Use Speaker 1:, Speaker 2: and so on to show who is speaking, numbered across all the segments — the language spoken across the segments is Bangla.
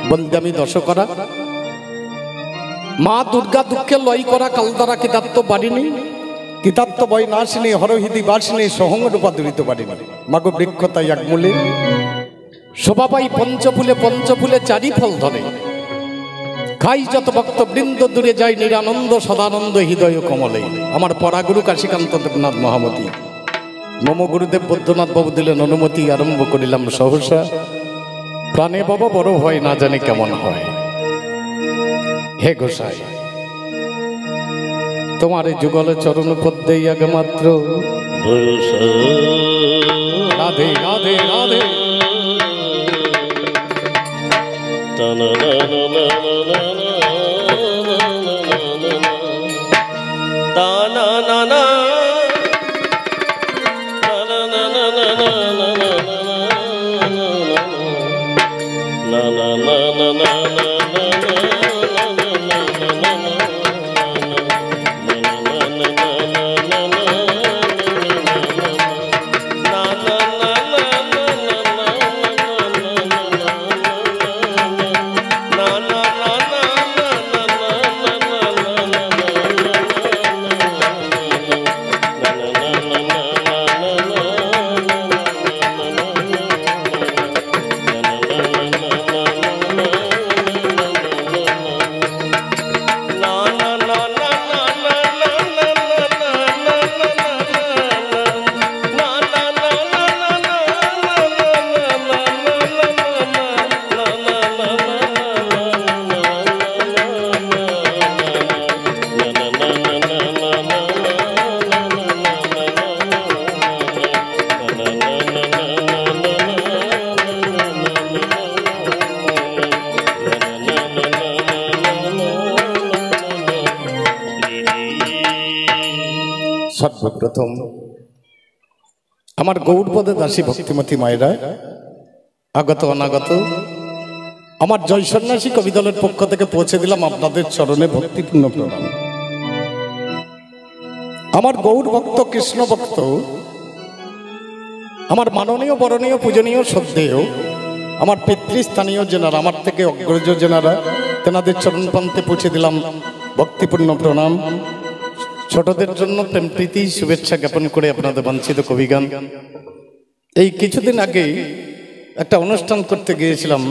Speaker 1: বলতে আমি দশকরা মা দুর্গা দুঃখে লয় করা কালদারা কিতাত্ত বাড়িনি কিতাত্ত বই নাশিনী হরহিদি বাসিনী সহঙ্গ রূপা দূরিত বাড়িনি মাগো বৃক্ষতাই এক মূলে শোভা পাই পঞ্চফুলে চারি ফল ধরে খাই যত ভক্ত বৃন্দ দূরে যায় নিরানন্দ সদানন্দ হৃদয় কমলে। আমার পরাগুরু কাশীকান্ত দেবনাথ মহামতি মম গুরুদেব বৈদ্যনাথ বাবু দিলেন অনুমতি। আরম্ভ করিলাম সহসা প্রাণে বাবা বড় হয় না জানি কেমন হয়। হে গোসাই তোমার এই যুগল চরণ পদ্মেই আগে মাত্র রাধে রাধে রাধে সর্বপ্রথম আমার গৌরপদে দাসী ভক্তিমতী মায়েরা আগত অনাগত আমার জয় সন্ন্যাসী কবি দলের পক্ষ থেকে পৌঁছে দিলাম আপনাদের চরণে ভক্তিপূর্ণ প্রণাম। আমার গৌর ভক্ত কৃষ্ণ ভক্ত আমার মাননীয় বরণীয় পূজনীয় শ্রদ্ধেয় আমার পিতৃস্থানীয় জেনারা আমার থেকে অগ্রজ জেনারা তেনাদের চরণপ্রান্তে পৌঁছে দিলাম ভক্তিপূর্ণ প্রণাম। ছোটদের জন্য প্রেম প্রীতি শুভেচ্ছা জ্ঞাপন করে আপনাদের বাঞ্ছিত কবিগান। এই কিছুদিন আগে একটা অনুষ্ঠান করতে গিয়েছিলাম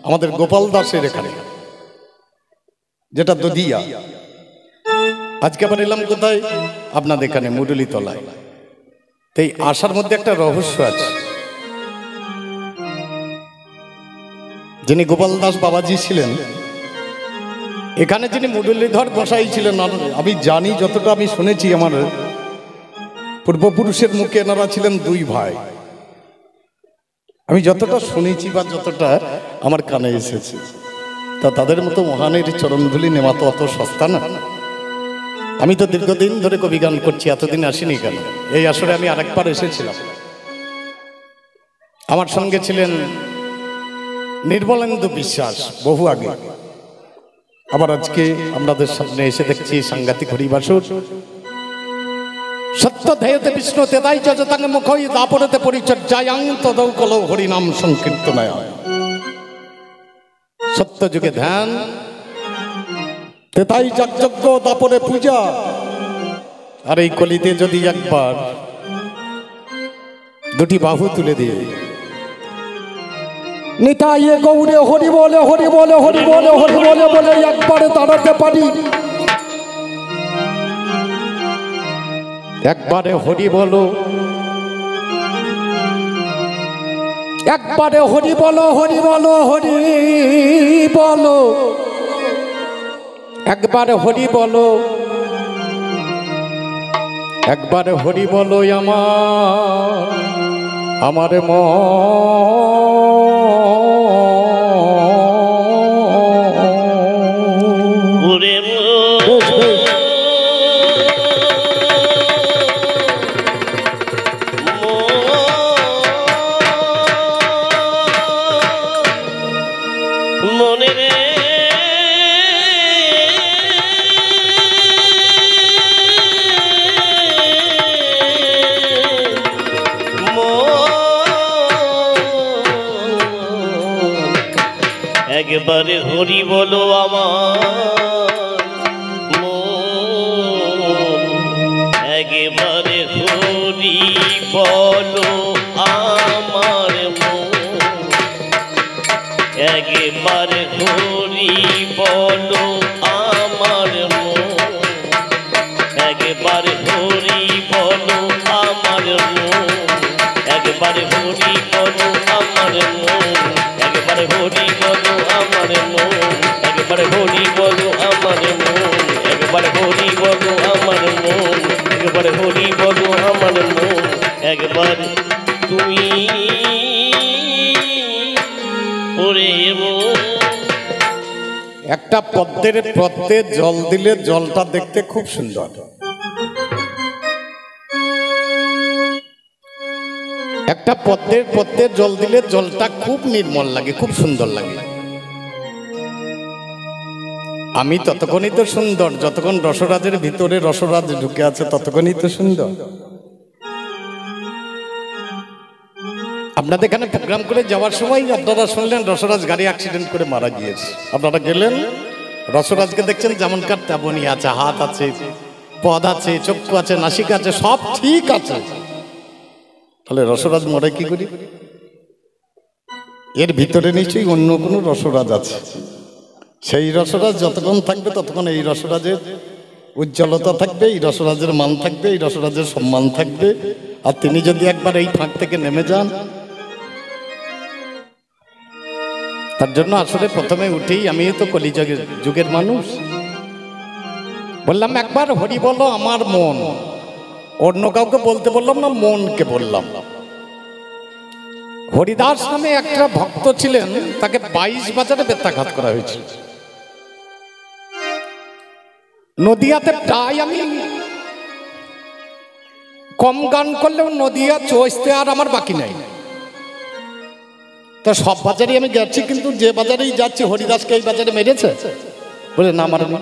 Speaker 1: আমাদের গোপাল দাসের এখানে, যেটা দদিয়া। আজকে আবার এলাম কোথায়? আপনাদের এখানে মুরুলি তলায়। এই আসার মধ্যে একটা রহস্য আছে। যিনি গোপাল দাস বাবাজি ছিলেন, এখানে যিনি মুরলীধর গোসাই ছিলেন, আমি জানি যতটা আমি শুনেছি, আমার পূর্বপুরুষের মুখে এনারা ছিলেন দুই ভাই। আমি যতটা শুনেছি বা যতটা আমার কানে এসেছে, তা তাদের মতো মহানের চরণধুলি নেওয়া তো অত সস্তা না। আমি তো দীর্ঘদিন ধরে কবি গান করছি, এতদিন আসিনি কেন? এই আসরে আমি আরেকবার এসেছিলাম। আমার সঙ্গে ছিলেন নির্মলেন্দু বিশ্বাস বহু আগে। আবার আজকে আপনাদের সামনে এসে দেখছি সাংঘাতিক হরিবাসর। সত্য ধ্যেয়তে বিষ্ণু তেদাই যজতাঙ্গে মুখই দাপরতে পরিচর্যায়াং তদৌ কলৌ হরিনাম সংকীর্তনায়। সত্য যুগে ধ্যান, তেতাই যাগযজ্ঞ, দাপরে পূজা। আর এই কলিতে যদি একবার দুটি বাহু তুলে দিয়ে নিতাই গৌরে হরি বলে হরি বলে হরি বলে হরি বলে বলে একবারে দাঁড়াতে পারি, একবারে হরি বলো, একবারে হরি বলো হরি বলো হরি বলো, একবারে হরি বলো, একবারে হরি বলো আমার মন।
Speaker 2: একবারে হরি বলো আমার একবারে হরি বলো আমার একবারে হরি বলো আমার একবারে হরি বলো আমার একবারে হরি বলো আমার একবারে হরি বলো আমার একবারে হরি বলো আমার একবারে হরি বলো আমার একবারে হরি বলো আমার একবার তুমি ওরে
Speaker 1: একটা পদ্মের পদ্মে জল দিলে জলটা দেখতে খুব সুন্দর, একটা পদ্মের পদ্মে জল দিলে জলটা খুব নির্মল লাগে, খুব সুন্দর লাগে। আমি ততক্ষণই তো সুন্দর যতক্ষণ রসরাজের ভিতরে রসরাজ ঢুকে আছে, ততক্ষণই তো সুন্দর। আপনাদের এখানে প্রোগ্রাম করে যাওয়ার সময় আপনারা শুনলেন রসরাজ গাড়ি অ্যাক্সিডেন্ট করে মারা গিয়েছে। আপনারা গেলেন, রসরাজকে দেখছেন যেমনকার তেমনই আছে, হাত আছে, পদ আছে, চক্ষু আছে, নাসিকা আছে, সব ঠিক আছে। তাহলে রসরাজ মরে কি করি? এর ভিতরে নিশ্চয়ই অন্য কোনো রসরাজ আছে। সেই রসরাজ যতক্ষণ থাকবে ততক্ষণ এই রসরাজের উজ্জ্বলতা থাকবে, এই রসরাজের মান থাকবে, এই রসরাজের সম্মান থাকবে। আর তিনি যদি একবার এই ফাঁক থেকে নেমে যান, তার জন্য আসলে প্রথমে উঠেই আমি তো কলিযুগের যুগের মানুষ, বললাম একবার হরি বলো আমার মন। অন্য কাউকে বলতে বললাম না, মনকে বললাম। হরিদাস নামে একটা ভক্ত ছিলেন, তাকে 22 বাজারে বেত্রাঘাত করা হয়েছিল। নদিয়াতে প্রায় আমি কম গান করলেও নদিয়া চষতে আর আমার বাকি নাই। তো সব বাজারে আমি গেছি, কিন্তু যে বাজারেই যাচ্ছি হরিদাসকে এই বাজারে মেরেছে বলে না, মারেনি।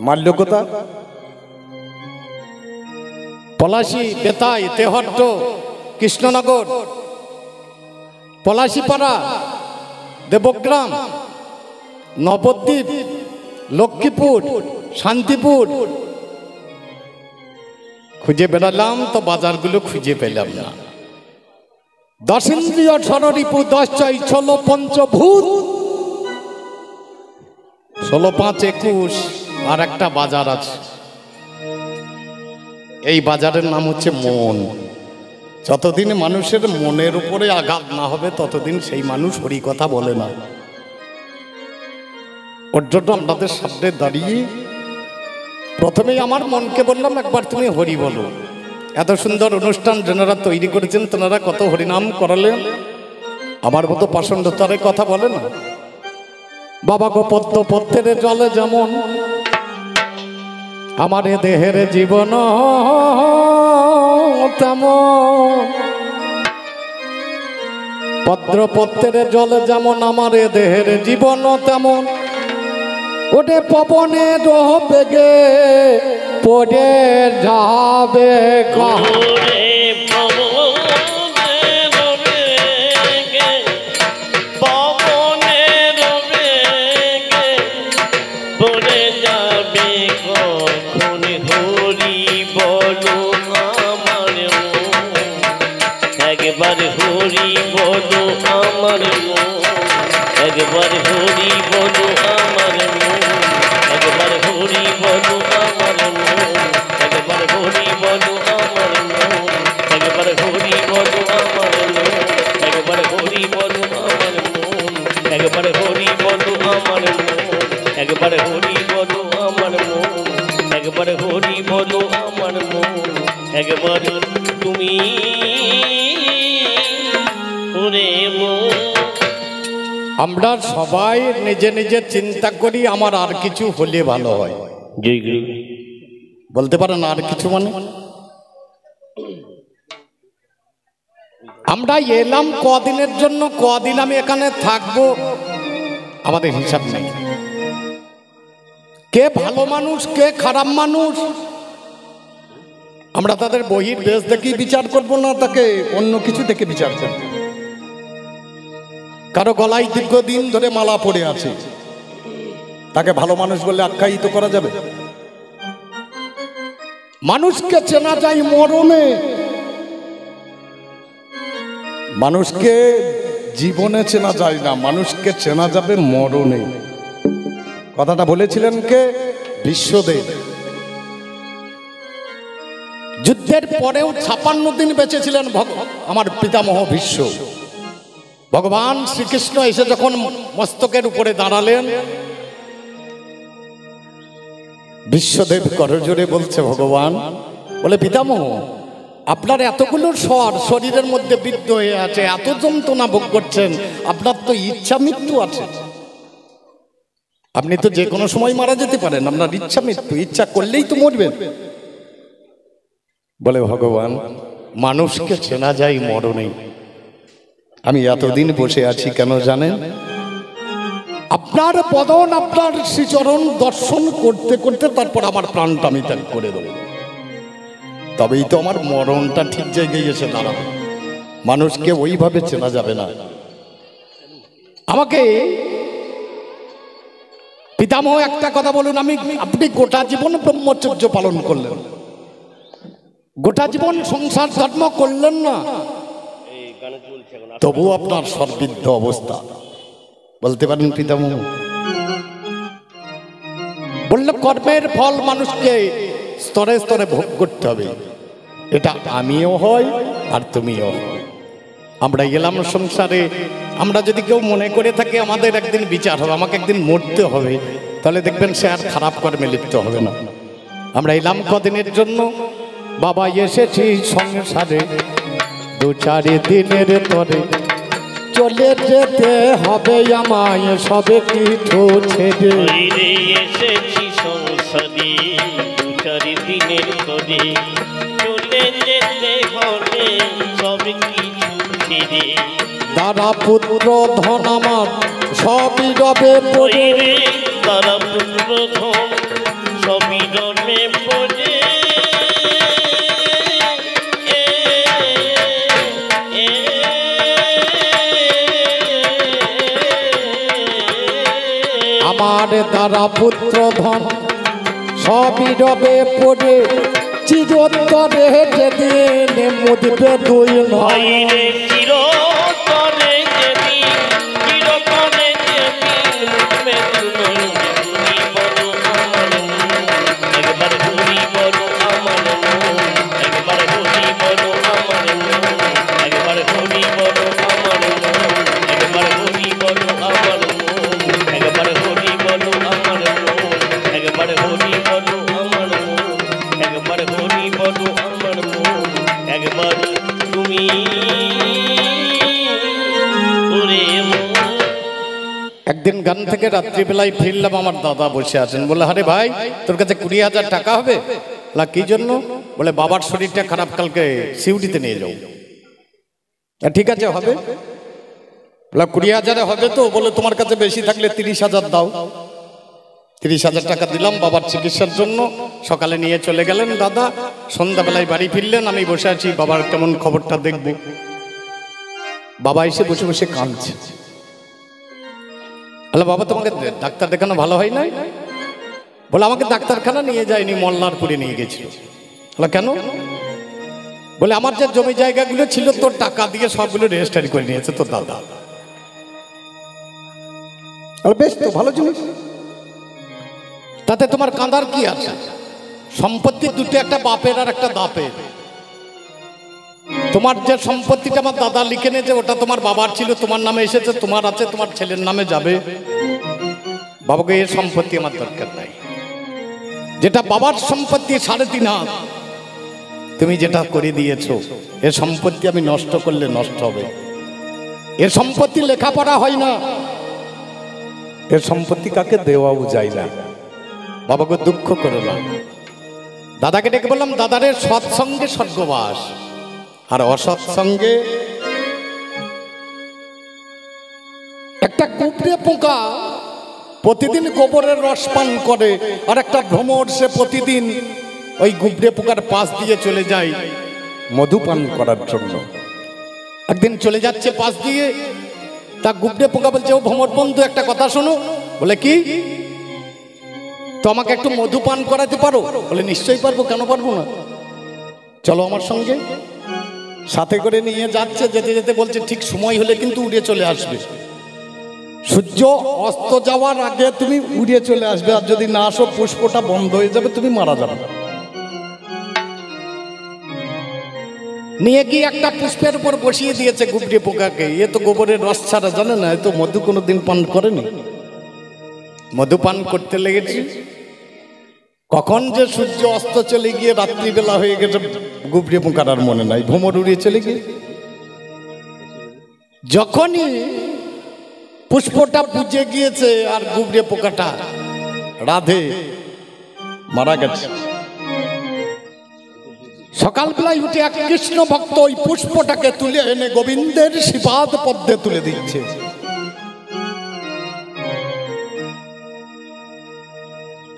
Speaker 1: মারল কোথা? পলাশী, বেতাই, তেহট্ট, কৃষ্ণনগর, পলাশীপাড়া, দেবগ্রাম, নবদ্বীপ, লক্ষ্মীপুর, শান্তিপুর খুঁজে বেড়ালাম, তো বাজারগুলো খুঁজে পেলাম না। 10 ইন্দ্রিয় ষড়রিপু 10 চৈ 16 পঞ্চভূত 16 5 21 আর একটা বাজার আছে। এই বাজারের নাম হচ্ছে মন। যতদিন মানুষের মনের উপরে আঘাত না হবে ততদিন সেই মানুষ হরি কথা বলে না। ওর জন্য আপনাদের সামনে দাঁড়িয়ে প্রথমেই আমার মনকে বললাম একবার তুমি হরি বলো। এত সুন্দর অনুষ্ঠান যারা তৈরি করেছেন তেনারা কত হরিনাম করালেন, আমার মতো পাষণ্ডতারে কথা বলে না। বাবা গো পদ্ম পদ্মের জলে যেমন আমার এ দেহের জীবন তেমন, পদ্ম পদ্মের জলে যেমন আমার এ দেহের জীবন তেমন, ওটে পবনের বেগে পড়ে যাবে
Speaker 2: একবার হরি বলো আমার একবার হরি বলো আমার একবার হরি বলো আমার একবার হরি বলো আমার একবার হরি বলো আমার একবার হরি বলো আমার একবার হরি বলো আমার একবার হরি বলো আমার একবার হরি বলো আমার একবার তুমি
Speaker 1: আমরা সবাই নিজে নিজে চিন্তা করি আমার আর কিছু হলে ভালো হয়। বলতে পারেন আর কিছু মানে? আমরা এলাম কদিনের জন্য, কদিন আমি এখানে থাকবো আমাদের হিসাব নেই। কে ভালো মানুষ কে খারাপ মানুষ আমরা তাদের বহির বেশ দেখি বিচার করবো না, তাকে অন্য কিছু দেখে বিচার করবো। কারো গলায় দীর্ঘদিন ধরে মালা পড়ে আছে, তাকে ভালো মানুষ বলে আখ্যায়িত করা যাবে? মানুষকে চেনা যায় মরণে, মানুষকে জীবনে চেনা যায় না, মানুষকে চেনা যাবে মরণে। কথাটা বলেছিলেন কে? বিশ্বদেব। যুদ্ধের পরেও 56 দিন বেঁচে ছিলেন আমার পিতামহ ভীষ্ম। ভগবান শ্রীকৃষ্ণ এসে যখন মস্তকের উপরে দাঁড়ালেন, বিশ্বদেব করজোড়ে বলছে ভগবান, বলে পিতামহ আপনার এতগুলো স্বর শরীরের মধ্যে বিদ্ধ হয়ে আছে, এত যন্ত্রণা ভোগ করছেন, আপনার তো ইচ্ছা মৃত্যু আছে, আপনি তো যে কোনো সময় মারা যেতে পারেন, আপনার ইচ্ছা মৃত্যু, ইচ্ছা করলেই তো মরবেন। বলে ভগবান মানুষকে চেনা যায় মরণে। আমি এতদিন বসে আছি কেন জানেন? আপনার বদন, আপনার শ্রীচরণ দর্শন করতে করতে তারপর আমার প্রাণটা আমি ত্যাগ করে দেব, তবেই তো আমার মরণটা ঠিক জায়গায় এসে দাঁড়াবে। মানুষকে ওইভাবে চেনা যাবে না। আমাকে পিতামহ একটা কথা বলুন, আপনি গোটা জীবন ব্রহ্মচর্য পালন করলেন, গোটা জীবন সংসার ধর্ম করলেন না, তবু আপনার সর্বিদ্ধ অবস্থা। বলতে পারেন পিতামহ? বললে কর্মের ফল মানুষকে স্তরে স্তরে ভোগ করতে হবে, এটা আমিও হয় আর তুমিও হয়। আমরা গেলাম সংসারে, আমরা যদি কেউ মনে করে থাকি আমাদের একদিন বিচার হবে, আমাকে একদিন মরতে হবে, তাহলে দেখবেন সে আর খারাপ কর্মে লিপ্ত হবে না। আমরা এলাম কদিনের জন্য, বাবা এসেছি সংসারে 2-4 দিনের তরে, চলে যেতে হবে আমায় সবে কিছু ছেড়ে।
Speaker 2: এসেছি সংসারে 2-4 দিনের তরে, চলে যেতে হবে সবে কিছু ছেড়ে।
Speaker 1: দাদা পুত্র ধন আমার সবই রবে পড়ে,
Speaker 2: দাদা পুত্র ধন সবই রবে পড়ে।
Speaker 1: আমার দ্বারা পুত্র ধন সবই রবে পড়ে, চিরতরে যেদিন মুদবে দুই নয়।
Speaker 2: চিরতরে যেদিন, চিরতরে যেদিন মুদবে দুই নয়। একবার ঘুরি বলো আমার মন, একবার ঘুরি বলো আমার মন, একবার ঘুরি বলো আমার মন, একবার ঘুরি বলো আমার মন, একবার ঘুরি বলো আমার মন, একবার ঘুরি বলো আমার মন, একবার ঘুরি বলো আমার মন, একবার তুমি ওরে মন।
Speaker 1: একদিন গান থেকে রাত্রিবেলায় ফিরলাম, আমার দাদা বসে আছেন। বলে আরে ভাই তোর কাছে 20,000 টাকা হবে? কি জন্য? বলে বাবার শরীরটা খারাপ, কালকে সিউড়িতে নিয়ে যাও। ঠিক আছে হবে। 20,000 হবে তো? বলে তোমার কাছে বেশি থাকলে 30,000 দাও। 30,000 টাকা দিলাম বাবার চিকিৎসার জন্য। সকালে নিয়ে চলে গেলেন দাদা, সন্ধ্যাবেলায় বাড়ি ফিরলেন, আমি বসে আছি বাবার কেমন খবরটা দেখব। বাবা এসে বসে বসে কাঁদছে। হ্যালো বাবা, তোমাকে ডাক্তার দেখানো ভালো হয় নাই? বলে আমাকে ডাক্তারখানা নিয়ে যায়নি, মল্লারপুরে নিয়ে গেছিল। কেন? বলে আমার যে জমি জায়গাগুলো ছিল তোর টাকা দিয়ে সবগুলো রেজিস্ট্রি করে নিয়েছে তোর দাদা। বেশ তো ভালো জিনিস, তাতে তোমার কাঁদার কি আছে? সম্পত্তি দুটো, একটা বাপের আর একটা দাপের। তোমার যে সম্পত্তিটা আমার দাদা লিখে নিয়েছে ওটা তোমার বাবার ছিল, তোমার নামে এসেছে, তোমার আছে, তোমার ছেলের নামে যাবে। বাবাকে এর সম্পত্তি আমার দরকার নাই। যেটা বাবার সম্পত্তি 3.5 হাত, তুমি যেটা করে দিয়েছো, এর সম্পত্তি আমি নষ্ট করলে নষ্ট হবে। এর সম্পত্তি লেখাপড়া হয় না, এর সম্পত্তি কাকে দেওয়াও যায় না। বাবাকে দুঃখ করো না। দাদাকে ডেকে বললাম, দাদারের সৎসঙ্গে স্বর্গবাস, আর অসৎসঙ্গে একটা কুকুরে পোকা প্রতিদিন গোবরের রস পান করে, আর একটা ভ্রমর সে প্রতিদিন ওই গুবরে পোকার পাশ দিয়ে চলে যায় মধু পান করার জন্য। একদিন চলে যাচ্ছে পাশ দিয়ে, তা গুবড়ে পোকা বলছে, ও ভ্রমর বন্ধু একটা কথা শোনো। বলে কি? তো আমাকে একটু মধু পান করাতে পারো? বলে নিশ্চয়ই পারবো, কেন পারবো না, চলো আমার সঙ্গে। সাথে করে নিয়ে যাচ্ছে, যেতে যেতে বলছে ঠিক সময় হলে কিন্তু উড়ে চলে আসবে, সূর্য অস্ত যাওয়ার আগে তুমি উড়ে চলে আসবে, আর যদি না আসো পুষ্পটা বন্ধ হয়ে যাবে, তুমি মারা যাবে। নিয়ে গিয়ে একটা পুষ্পের উপর বসিয়ে দিয়েছে গুবড়ে পোকাকে। এ তো গোবরের রস ছাড়া জানে না, এ তো মধু কোনোদিন পান করেনি। মধু পান করতে লেগেছে। কখন যে সূর্য অস্ত চলে গিয়ে রাত্রিবেলা হয়ে গেছে গুবড়ে পোকার আর মনে নাই, ভ্রমর উড়িয়ে চলে গিয়ে যখনই পুষ্পটা বুঝে গিয়েছে আর গুবড়ে পোকাটা রাধে মারা গেছে। সকালবেলায় উঠে এক কৃষ্ণ ভক্ত ওই পুষ্পটাকে তুলে এনে গোবিন্দের শ্রীপাদ পদ্মে তুলে দিচ্ছে।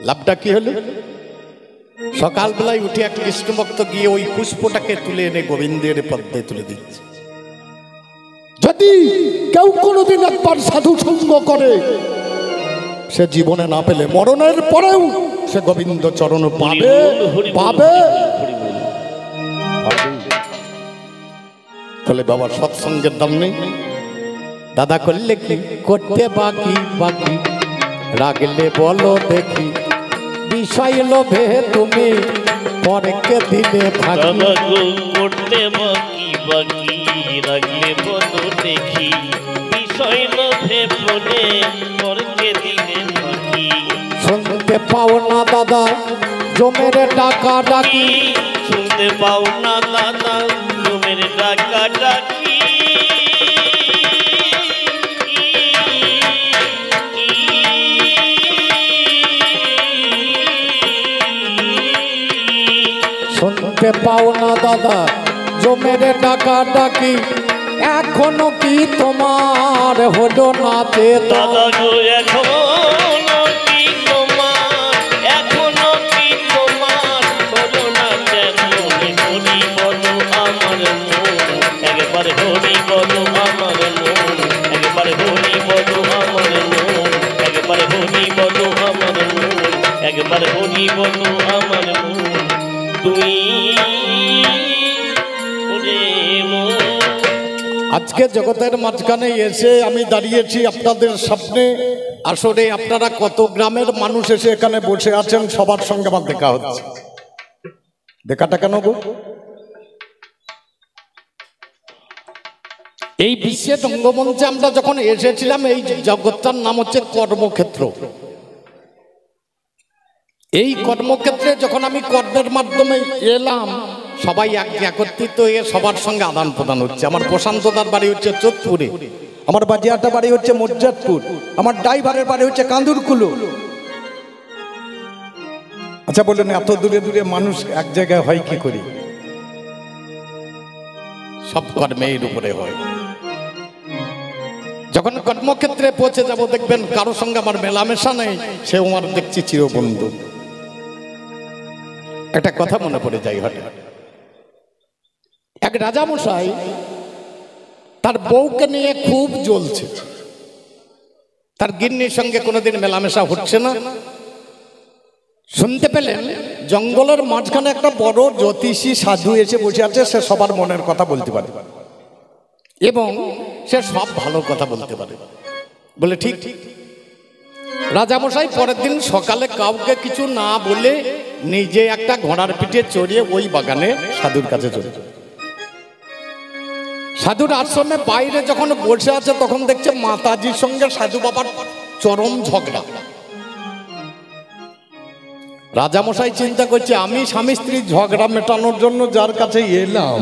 Speaker 1: লাভটা কি হলো? সকালবেলায় উঠে এক কৃষ্ণ ভক্ত গিয়ে ওই পুষ্পটাকে তুলে এনে গোবিন্দের পদ্মে তুলে দিচ্ছে। যদি কেউ কোনোদিন একবার সাধু সঙ্গ করে, সে জীবনে না পেলে মরণের পরেও সে গোবিন্দ চরণ পাবে পাবে। তাহলে বাবার সৎসঙ্গের দাম নেই। দাদা করলে কি করতে বাকি বাকি, রাগলে বলো দেখি, বিষয় লোভে তুমি পরকে দিলে ভাগি।
Speaker 2: করতে বাকি বাকি, রাগলে বলো দেখি, বিষয় লোভে বলে পরকে দিলে ভাগি।
Speaker 1: শুনতে পাও না দাদা জমের ডাকা ডাকি,
Speaker 2: শুনতে পাও না দাদা জমের ডাকা ডাকি।
Speaker 1: শুনতে পাও না দাদা জমের ডাকা ডাকি, এখনো কি তোমার হলো না চেতা?
Speaker 2: দাদা গো এখনো কি তোমার, এখনো কি তোমার হলো না চেতন? হরি বলো আমার মন, একবার হরি বলো আমার মন, একবার হরি বলো আমার মন, একবার হরি বলো আমার মন, একবার হরি বলো আমার মন। তুই ওরে মন।
Speaker 1: আজকে জগতের মাঝখানে এসে আমি দাঁড়িয়েছি আপনাদের সামনে। আসলে আপনারা কত গ্রামের মানুষ এসে এখানে বসে আছেন, সবার সঙ্গে আমার দেখা হচ্ছে। দেখাটা কেন গো? এই বিশ্বের রঙ্গমঞ্চে আমরা যখন এসেছিলাম, এই জগৎটার নাম হচ্ছে কর্মক্ষেত্র। এই কর্মক্ষেত্রে যখন আমি কর্মের মাধ্যমে এলাম, সবাই একত্রিত হয়ে সবার সঙ্গে আদান প্রদান হচ্ছে। আমার প্রশান্তদার বাড়ি হচ্ছে চোদপুরে, আমার বাজিয়াটা বাড়ি হচ্ছে মজ্জাদপুর, আমার ড্রাইভারের বাড়ি হচ্ছে কান্দুরকুলো। আচ্ছা বলুন, এত দূরে দূরে মানুষ এক জায়গায় হয় কি করি? সব কর্মের উপরে হয়। যখন কর্মক্ষেত্রে পৌঁছে যাব, দেখবেন কারোর সঙ্গে আমার মেলামেশা নেই, সেও আমার দেখছি চিরবন্ধু। একটা কথা মনে পড়ে যায় হঠাৎ। এক রাজামশাই তার বউকে নিয়ে খুব জ্বলছে, তার গিন্নির সঙ্গে কোনোদিন মেলামেশা হচ্ছে না। শুনতে পেলেন জঙ্গলের মাঝখানে একটা বড় জ্যোতিষী সাধু এসে বসে আছে। সে সবার মনের কথা বলতে পারে এবং সে সব ভালো কথা বলতে পারে। বলে ঠিক। রাজামশাই পরের দিন সকালে কাউকে কিছু না বলে নিজে একটা ঘোড়ার পিঠে চড়িয়ে ওই বাগানে সাধুর কাছে চলে যায়। সাধুর আশ্রমে বাইরে যখন বসে আছে, তখন দেখছে মাতাজির সঙ্গে সাধু বাবার চরম ঝগড়া। রাজামশাই চিন্তা করছে, আমি স্বামী স্ত্রীর ঝগড়া মেটানোর জন্য যার কাছে এলাম,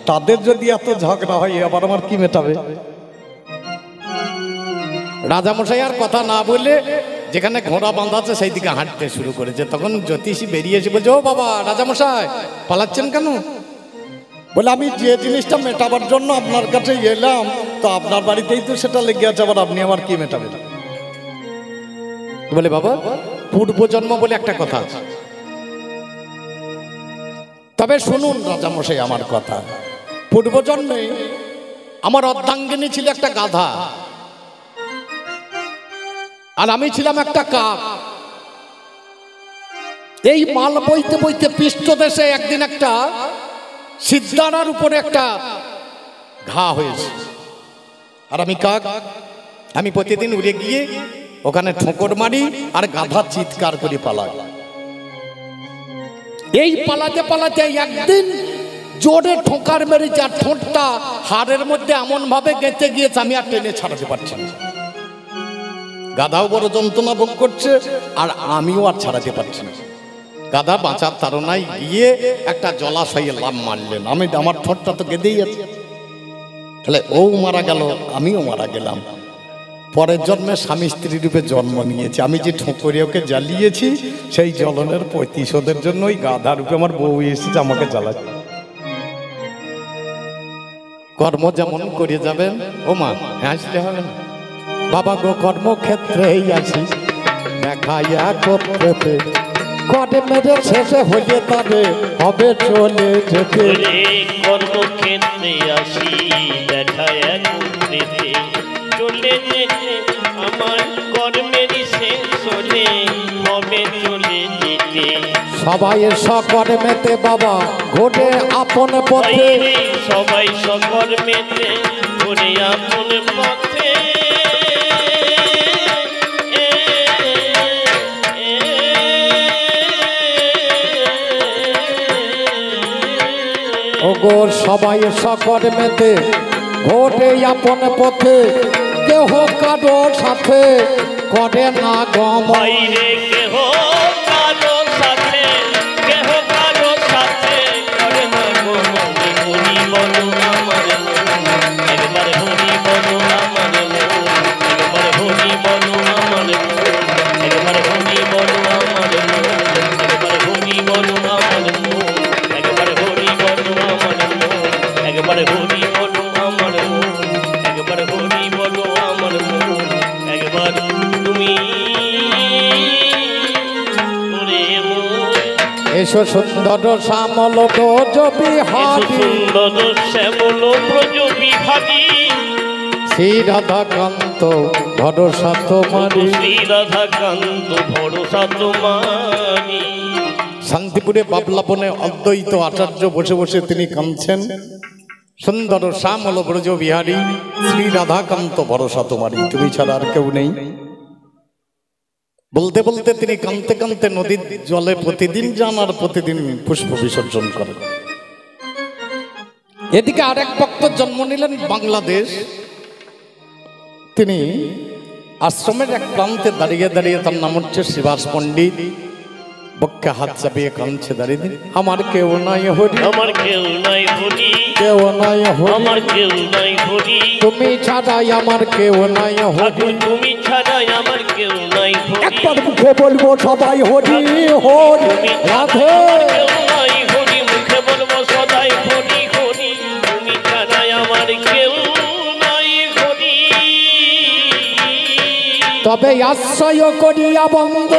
Speaker 1: তাদের যদি এত ঝগড়া হয়, আবার আমার কি মেটাবে? রাজামশাই আর কথা না বলে যেখানে ঘোড়া বাঁধা আছে সেই দিকে হাঁটতে শুরু করেছে। তখন জ্যোতিষী বেরিয়ে এসে বলছে, ও বাবা রাজামশাই, পালাচ্ছেন কেন? বলে, আমি যে জিনিসটা মেটাবার জন্য আপনার কাছে এলাম, তো আপনার বাড়িতেই তো সেটা লেগে আছে, আবার আপনি আমার কি মেটাবেন? বলে, বাবা পূর্বজন্ম বলে একটা কথা আছে, তবে শুনুন রাজামশাই আমার কথা। পূর্বজন্মে আমার অর্ধাঙ্গিনী ছিল একটা গাধা, আর আমি ছিলাম একটা কাক। এই মাল বইতে বইতে পৃষ্ঠদেশে একদিন একটা সিদ্ধারার উপরে একটা ঘা হয়েছে। আর আমি কাক, আমি প্রতিদিন উড়ে গিয়ে ওখানে ঠোকর মারি আর গাধা চিৎকার করে পালাই। এই পালাতে পালাতে একদিন জোরে ঠোকার মেরে যা ঠোঁটটা হাড়ের মধ্যে এমন ভাবে গেঁথে গিয়েছে আমি আর টেনে ছাড়াতে পারছি না। গাধাও বড় যন্ত্রণা ভোগ করছে আর আমিও আর ছাড়াতে পারছি না। গাধা বাঁচার তাড়নায় গিয়ে একটা জলাশয়ে লাফ মারলেন। আমি আমার ঠোঁটটা তো গেঁথেই আছে, তাহলে ও মারা গেল, আমিও মারা গেলাম। পরের জন্মে স্বামী স্ত্রী রূপে জন্ম নিয়েছি। আমি যে ঠোকরে ওকে জ্বালিয়েছি সেই জ্বলনের প্রতিশোধের জন্য ওই গাধা রূপে আমার বউ এসেছে আমাকে জ্বালাচ্ছে। কর্ম যেমন করে যাবেন ও মা, হাসলে হবে না বাবা গো, কর্মক্ষেত্রেই আছি দেখাইয়া করতে কটে মেরে শেষে হয়ে তবে হবে চলে যেতে।
Speaker 2: কর্মক্ষেত্রে আসি দেখায় করতে চলে যেতে, আমার কর্মের শেষ হলে হবে চলে যেতে।
Speaker 1: সবাই সকর্মেতে বাবা ঘটে আপন পথে,
Speaker 2: সবাই সকর্মেতে ঘটে আপন পথে।
Speaker 1: ওগো সবাই সকর্মেতে ঘটে আপন পথে, কেহ কারো সাথে করে না গম।
Speaker 2: বাইরে কেহ কারো সাথে, কেহ কারো সাথে করে না গম। হরি বলো আমার মন, একবার হরি বলো আমার মন, একবার হরি বলো আমার মন, একবার হরি বলো আমার মন, একবার হরি বলো আমার মন, একবার হরি বলো আমার মন, একবার হরি বলো আমার মন, একবার হরি বলো আমার মন, একবার তুমি ওরে মন।
Speaker 1: এসো সুন্দর শ্যামল ব্রজ বিহারী,
Speaker 2: সুন্দর শ্যামল ব্রজ বিহারী,
Speaker 1: শ্রী রাধাকান্ত ভরসা তোমারি,
Speaker 2: শ্রী রাধাকান্ত ভরসা তোমারি।
Speaker 1: শান্তিপুরে বাবলা বনে অদ্বৈত আচার্য বসে বসে তিনি কাঁদছেন, সুন্দর শ্যামল ব্রজ বিহারী শ্রী রাধাকান্ত ভরসা তোমারি, তুমি ছাড়া আর কেউ নেই। বলতে বলতে তিনি কাঁদতে কাঁদতে নদীর জলে প্রতিদিন যান আর প্রতিদিন পুষ্প বিসর্জন করেন। এদিকে আরেক ভক্ত জন্ম নিলেন বাংলাদেশ। তিনি আশ্রমের এক প্রান্তে দাঁড়িয়ে দাঁড়িয়ে, তার নাম হচ্ছে শিবাস পণ্ডিত, বক্ষে হাত চাপিয়ে কাঁদছে দাঁড়িয়ে, আমার কেউ নাই হরি,
Speaker 2: আমার কেউ নাই হরি,
Speaker 1: কেউ নাই হরি,
Speaker 2: আমার কেউ নাই হরি,
Speaker 1: তুমি ছাড়াই আমার কেউ নাই হরি,
Speaker 2: তুমি ছাড়াই আমার কেউ নাই হরি।
Speaker 1: একবার মুখে বলবো সবাই হরি হরি রাধে,
Speaker 2: কেউ নাই হরি, মুখে বলবো সদাই হরি হরি, তুমি ছাড়াই আমার কেউ নাই হরি।
Speaker 1: তবে আশ্রয় করিয়া বন্ধ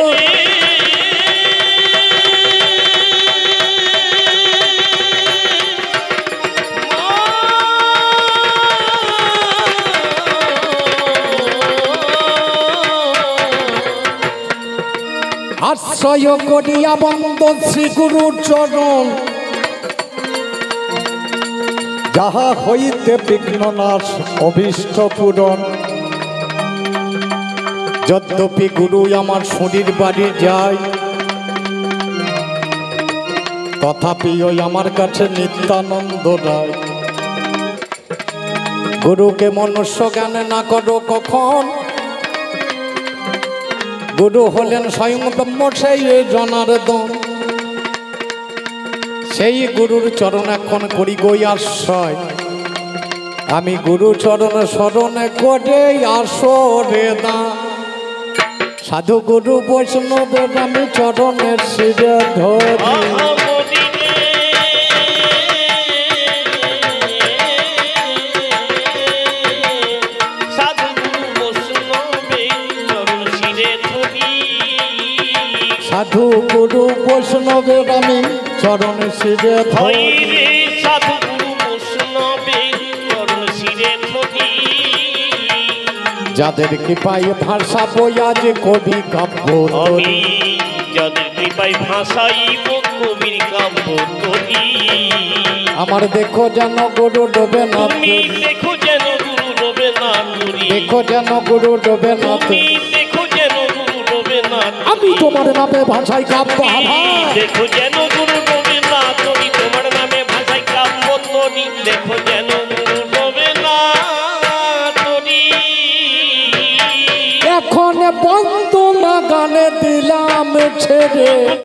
Speaker 1: আশ্রয় করিয়া বন্ধ শ্রী গুরুর চরণ, যাহা হইতে বিঘ্ননাশ অভীষ্ট পূরণ। যদ্যপি গুরু আমার শরীর বাড়ি যায়, তথাপি ওই আমার কাছে নিত্যানন্দ রায়। গুরুকে মনুষ্য জ্ঞানে না করো কখন, গুরু হলেন স্বয়ং ব্রহ্ম সেই জনার্দন। সেই গুরুর চরণ এখন করি গই আশ্রয়, আমি গুরু চরণ স্মরণে করে আসরে দা। সাধু গুরু বৈষ্ণবের আমি চরণের শিরে ধরি, সাধু গুরু বৈষ্ণবের আমি চরণ শিরে ধরি।
Speaker 2: সাধু গুরু বৈষ্ণবের চরণ শিরে ধরি,
Speaker 1: যাদের কৃপায় ভাষাবো আজ কবি কাব্য
Speaker 2: আমি যাদের কৃপায় ভাষাইব কবির কাব্য তরি।
Speaker 1: আমার দেখো যেন গুরু ডোবে না
Speaker 2: তুমি দেখো যেন গুরু ডোবে না তরি।
Speaker 1: দেখো যেন গুরু ডোবে না
Speaker 2: তুমি দেখো যেন গুরু ডোবে না তরি।
Speaker 1: আমি তোমার নামে ভাষায় কাব্য
Speaker 2: দেখো যেন গুরু ডোবে না তরি। তোমার নামে ভাষায় কাব্য তরি। দেখো যেন গুরু ডোবে না তরি।
Speaker 1: এখন বন্ধু লাগানে দিলাম ছেড়ে